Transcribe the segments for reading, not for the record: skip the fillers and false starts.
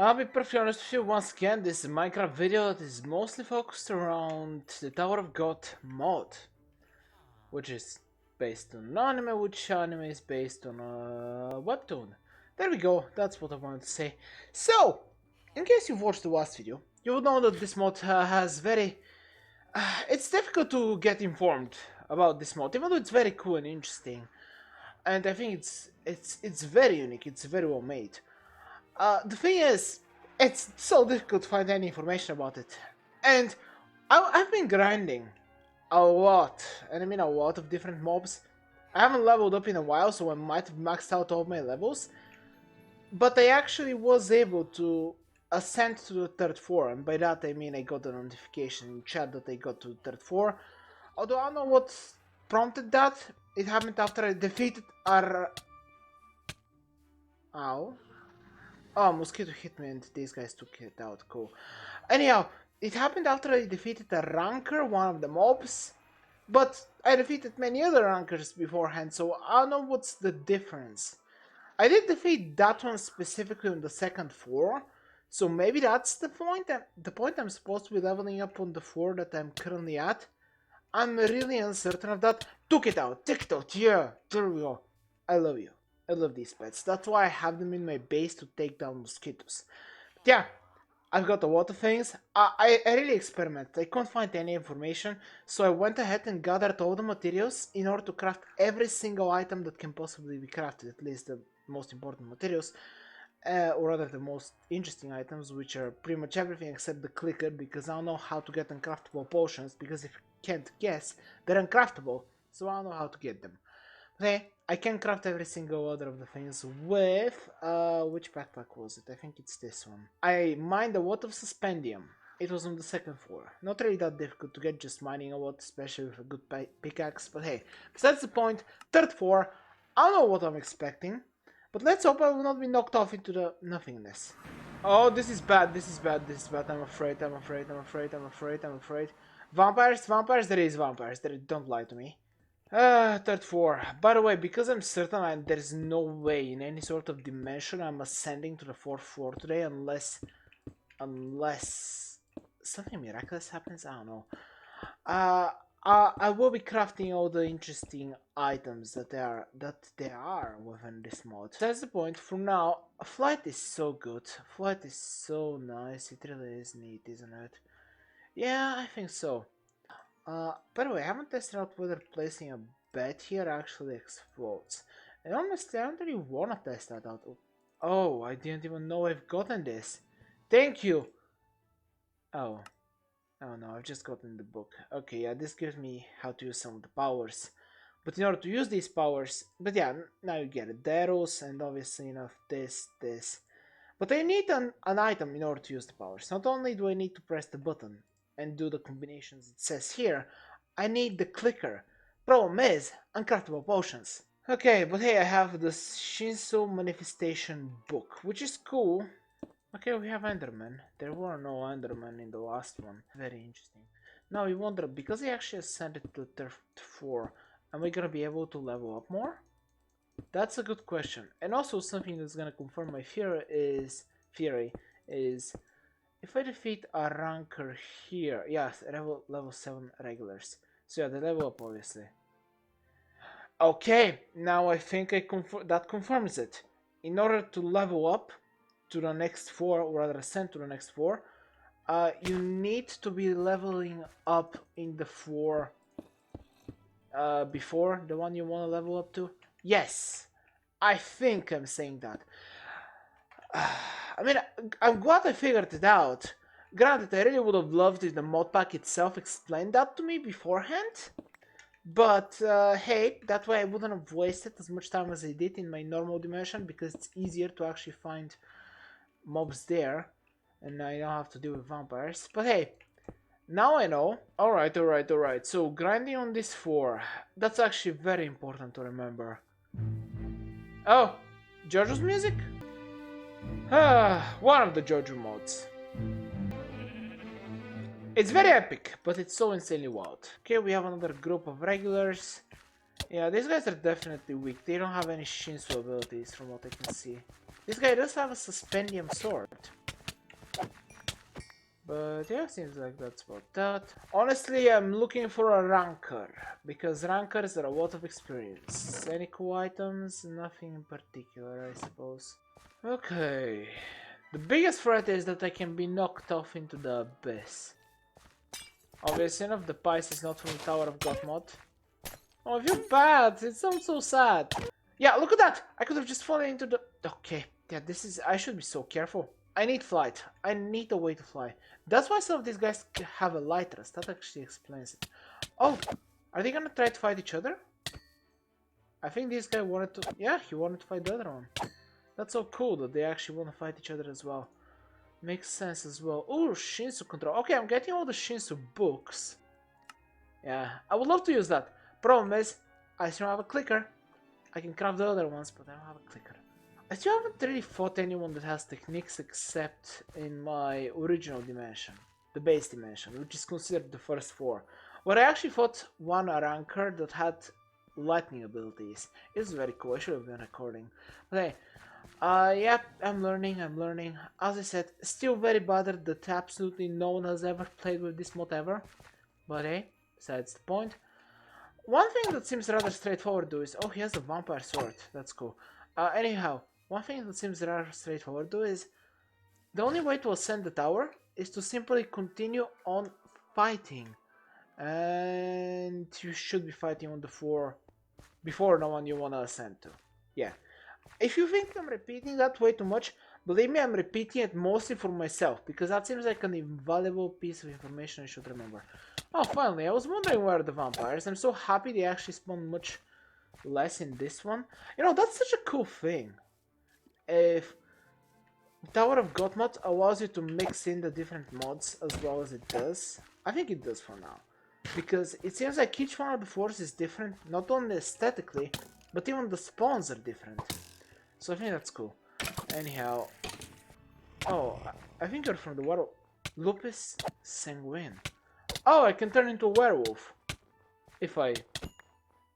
I'll be perfectly honest with you, once again, this is a Minecraft video that is mostly focused around the Tower of God mod, which is based on anime, which anime is based on a webtoon. There we go, that's what I wanted to say. So, in case you've watched the last video, you will know that this mod has very... it's difficult to get informed about this mod, even though it's very cool and interesting. And I think it's very unique, it's very well made. The thing is, it's so difficult to find any information about it. And I've been grinding a lot, and I mean a lot of different mobs. I haven't leveled up in a while, so I might have maxed out all my levels. But I actually was able to ascend to the third floor, and by that I mean I got a notification in chat that I got to the third floor. Although I don't know what prompted that. It happened after I defeated our... Ow. Oh, mosquito hit me and these guys took it out, cool. Anyhow, it happened after I defeated a ranker, one of the mobs. But I defeated many other rankers beforehand, so I don't know what's the difference. I did defeat that one specifically on the second floor, so maybe that's the point. The point I'm supposed to be leveling up on the floor that I'm currently at. I'm really uncertain of that. Took it out, yeah, there we go. I love you. I love these pets. That's why I have them in my base to take down mosquitoes. But yeah, I've got a lot of things. I really experimented. I couldn't find any information, so I went ahead and gathered all the materials in order to craft every single item that can possibly be crafted, at least the most important materials, or rather the most interesting items, which are pretty much everything except the clicker, because I don't know how to get uncraftable potions, because if you can't guess, they're uncraftable, so I don't know how to get them. Okay, I can craft every single other of the things with, which backpack was it? I think it's this one. I mined a lot of suspendium. It was on the second floor. Not really that difficult to get, just mining a lot, especially with a good pickaxe, but hey, besides the point, third floor, I don't know what I'm expecting, but let's hope I will not be knocked off into the nothingness. Oh, this is bad, this is bad, this is bad, I'm afraid. Vampires, there is vampires, don't lie to me. Third floor. By the way, because I'm certain there's no way in any sort of dimension I'm ascending to the fourth floor today unless something miraculous happens. I don't know. I will be crafting all the interesting items that there are within this mod. That's the point. For now, flight is so good. Flight is so nice. It really is neat, isn't it? Yeah, I think so. By the way, I haven't tested out whether placing a bed here actually explodes. And honestly, I don't really want to test that out. Oh, I didn't even know I've gotten this. Thank you! Oh. Oh no, I've just gotten the book. Okay, yeah, this gives me how to use some of the powers. But in order to use these powers... But yeah, now you get it. The arrows and obviously enough this. But I need an item in order to use the powers. Not only do I need to press the button and do the combinations it says here, I need the clicker. Problem is, uncraftable potions. Okay, but hey, I have the Shinso Manifestation book, which is cool. Okay, we have Enderman. There were no Endermen in the last one. Very interesting. Now we wonder, because I actually ascended to the third floor, am I gonna be able to level up more? That's a good question. And also something that's gonna confirm my theory is if I defeat a ranker here, yes, level 7 regulars. So yeah, they level up obviously. Okay, now I think that confirms it. In order to level up to the next floor, or rather ascend to the next floor, you need to be leveling up in the floor before the one you want to level up to. Yes, I think I'm saying that. I mean, I'm glad I figured it out. Granted, I really would have loved if the mod pack itself explained that to me beforehand. But hey, that way I wouldn't have wasted as much time as I did in my normal dimension, because it's easier to actually find mobs there, and I don't have to deal with vampires. But hey, now I know. Alright. So grinding on this floor, that's actually very important to remember. Oh, JoJo's music? One of the JoJo mods. It's very epic, but it's so insanely wild. Okay, we have another group of regulars. Yeah, these guys are definitely weak. They don't have any Shinsu abilities from what I can see. This guy does have a suspendium sword. But yeah, seems like that's about that. Honestly, I'm looking for a ranker, because rankers are a lot of experience. Any cool items? Nothing in particular, I suppose. Okay. The biggest threat is that I can be knocked off into the abyss. Obviously enough, the pice is not from the Tower of God mod. Oh, I feel bad. It sounds so sad. Yeah, look at that. I could have just fallen into the... Okay. Yeah, this is... I should be so careful. I need flight. I need a way to fly. That's why some of these guys have a light rust. That actually explains it. Oh, are they gonna try to fight each other? I think this guy wanted to... Yeah, he wanted to fight the other one. That's so cool that they actually want to fight each other as well. Makes sense as well. Oh, Shinsu control. Okay, I'm getting all the Shinsu books. Yeah, I would love to use that. Problem is, I still have a clicker. I can craft the other ones, but I don't have a clicker. I still haven't really fought anyone that has techniques except in my original dimension. The base dimension, which is considered the first 4. Where I actually fought one ranker that had lightning abilities. It was very cool. I should have been recording. Okay. Yeah, I'm learning. As I said, still very bothered that absolutely no one has ever played with this mod ever. But hey, besides the point. One thing that seems rather straightforward though is... Oh, he has a vampire sword. That's cool. Anyhow, one thing that seems rather straightforward though is... The only way to ascend the tower is to simply continue on fighting. And you should be fighting on the floor before the one you want to ascend to. Yeah. If you think I'm repeating that way too much, believe me, I'm repeating it mostly for myself, because that seems like an invaluable piece of information I should remember. Oh, finally, I was wondering where are the vampires. I'm so happy they actually spawn much less in this one. You know, that's such a cool thing. If Tower of God mod allows you to mix in the different mods as well as it does, I think it does for now. Because it seems like each one of the floors is different, not only aesthetically, but even the spawns are different. So I think that's cool. Anyhow... Oh, I think you're from the werewolf. Lupus Sanguine. Oh, I can turn into a werewolf. If I...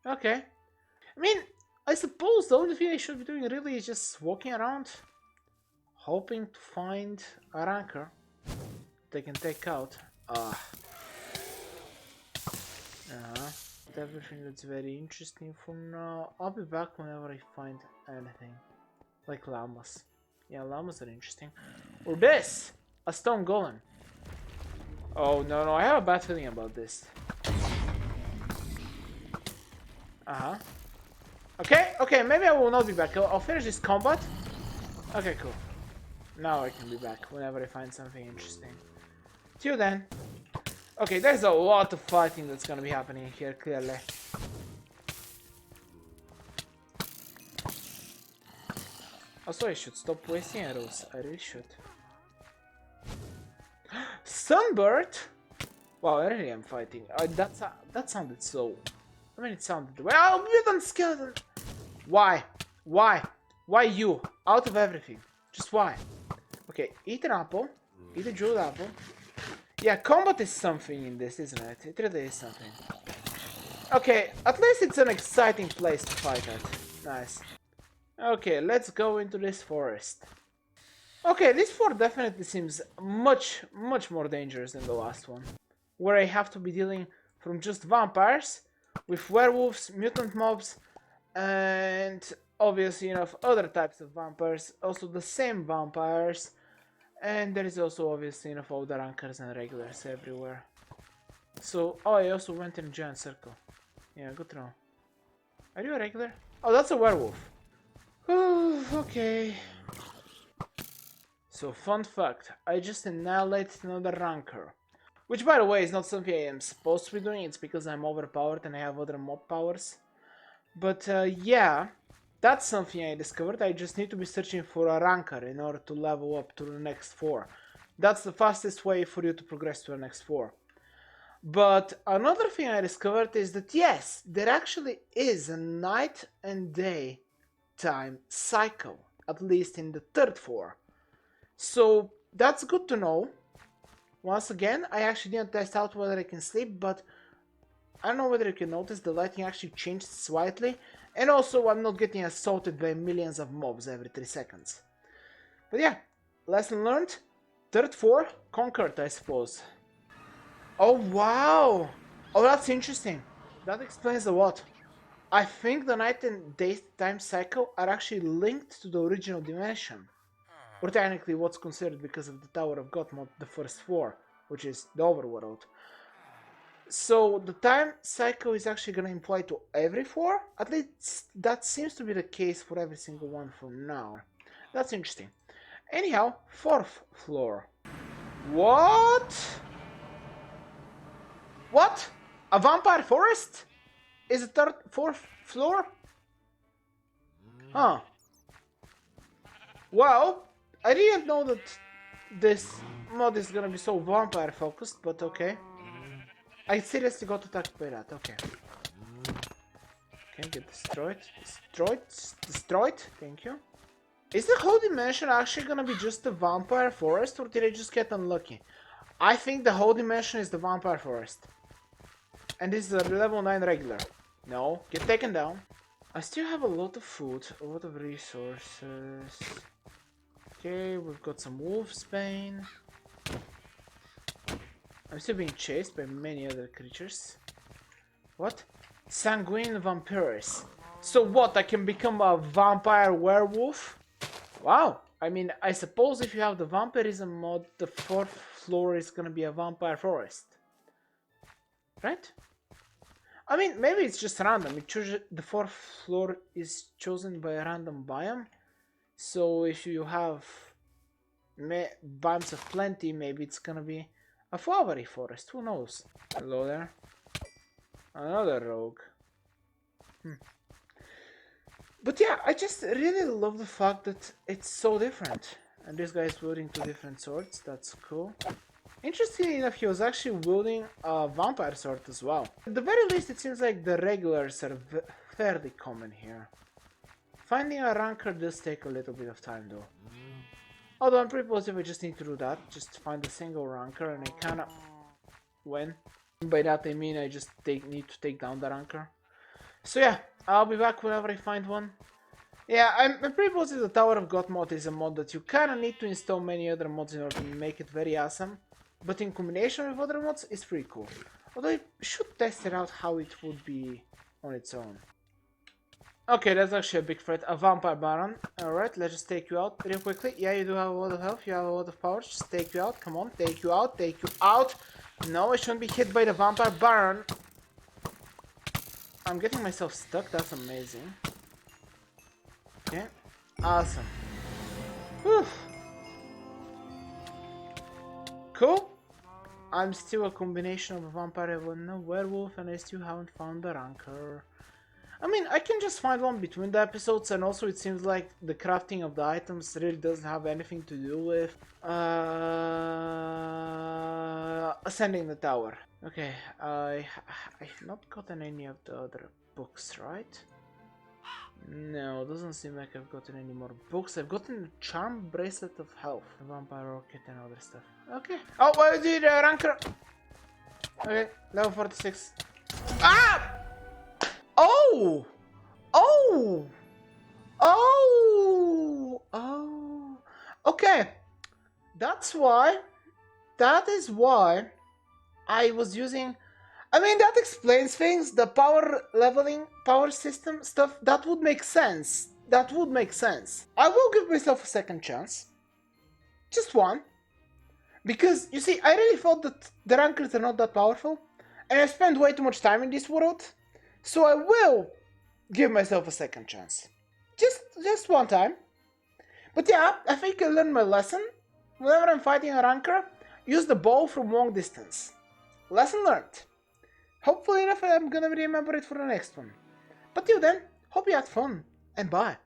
Okay. I mean, I suppose the only thing I should be doing really is just walking around, hoping to find a ranker they can take out. Everything that's very interesting for now. I'll be back whenever I find anything. Like llamas. Yeah, llamas are interesting. Or this! A stone golem. Oh, no, I have a bad feeling about this. Okay, maybe I will not be back. I'll finish this combat. Okay, cool. Now I can be back whenever I find something interesting. Till then. Okay, there's a lot of fighting that's gonna be happening here, clearly. Also, I should stop wasting arrows. I really should. Sunbird? Wow, I really am fighting. That sounded so... I mean, it sounded... Well, mutant skeleton! Why? Why you? Out of everything. Just why? Okay, eat an apple. Eat a jeweled apple. Yeah, combat is something in this, isn't it? It really is something. Okay, at least it's an exciting place to fight at. Nice. Okay, let's go into this forest. Okay, this fort definitely seems much more dangerous than the last one. Where I have to be dealing from just vampires, with werewolves, mutant mobs, and obviously enough other types of vampires, also the same vampires, and there is also obviously enough other rankers and regulars everywhere. So, oh, I also went in a giant circle. Yeah, good to know. Are you a regular? Oh, that's a werewolf. Okay. So, fun fact, I just annihilated another ranker. Which, by the way, is not something I am supposed to be doing, it's because I'm overpowered and I have other mob powers. But, yeah, that's something I discovered. I just need to be searching for a ranker in order to level up to the next 4. That's the fastest way for you to progress to the next 4. But another thing I discovered is that, yes, there actually is a night and day time cycle, at least in the third 4. So that's good to know. Once again, I actually didn't test out whether I can sleep, but I don't know whether you can notice the lighting actually changed slightly, and also I'm not getting assaulted by millions of mobs every 3 seconds. But yeah, lesson learned. Third floor conquered, I suppose. Oh wow! Oh, that's interesting. That explains a lot. I think the night and daytime cycle are actually linked to the original dimension. Or technically what's considered because of the Tower of God mod, the first floor, which is the overworld. So the time cycle is actually going to apply to every floor? At least that seems to be the case for every single one for now. That's interesting. Anyhow, fourth floor. What? What? A vampire forest? Is the fourth floor? Huh. Well, I didn't know that this mod is gonna be so vampire focused, but okay. I seriously got attacked by that, okay. Okay, get destroyed. Destroyed, thank you. Is the whole dimension actually gonna be just the vampire forest, or did I just get unlucky? I think the whole dimension is the vampire forest. And this is a level 9 regular. No, get taken down. I still have a lot of food, a lot of resources. Okay, we've got some wolfsbane. I'm still being chased by many other creatures. What? Sanguine vampires. So what, I can become a vampire werewolf? Wow. I mean, I suppose if you have the vampirism mod, the fourth floor is gonna be a vampire forest. Right? I mean, maybe it's just random. The fourth floor is chosen by a random biome. So if you have biomes of plenty, maybe it's gonna be a flowery forest. Who knows? Hello there. Another rogue. But yeah, I just really love the fact that it's so different. And this guy is wielding two different swords. That's cool. Interestingly enough, he was actually wielding a vampire sword as well. At the very least, it seems like the regulars are fairly common here. Finding a ranker does take a little bit of time though. Although I'm pretty positive I just need to do that. Just find a single ranker and I kinda win. By that I mean I just need to take down the ranker. So yeah, I'll be back whenever I find one. Yeah, I'm pretty positive the Tower of God mod is a mod that you kinda need to install many other mods in order to make it very awesome. But in combination with other mods, it's pretty cool. Although I should test it out how it would be on its own. Okay, that's actually a big threat. A vampire baron. Alright, let's just take you out real quickly. Yeah, you do have a lot of health, you have a lot of power. Just take you out, come on, take you out, take you out. No, I shouldn't be hit by the vampire baron. I'm getting myself stuck, that's amazing. Okay, awesome. Whew. Cool. I'm still a combination of a vampire and a werewolf, and I still haven't found the ranker. I mean, I can just find one between the episodes, and also it seems like the crafting of the items really doesn't have anything to do with ascending the tower. Okay, I've not gotten any of the other books, right? No, doesn't seem like I've gotten any more books. I've gotten a charm bracelet of health, a vampire rocket, and other stuff. Okay. Oh, what did ranker? Okay, level 46. Ah! Oh! Oh! Oh! Oh! Okay. That's why. That is why I was using. I mean, that explains things. The power leveling, power system stuff, that would make sense. That would make sense. I will give myself a second chance. Just one. Because, you see, I really thought that the rankers are not that powerful. And I spent way too much time in this world. So I will give myself a second chance. Just one time. But yeah, I think I learned my lesson. Whenever I'm fighting a ranker, use the bow from long distance. Lesson learned. Hopefully enough I'm gonna remember it for the next one. But till then, hope you had fun, and bye.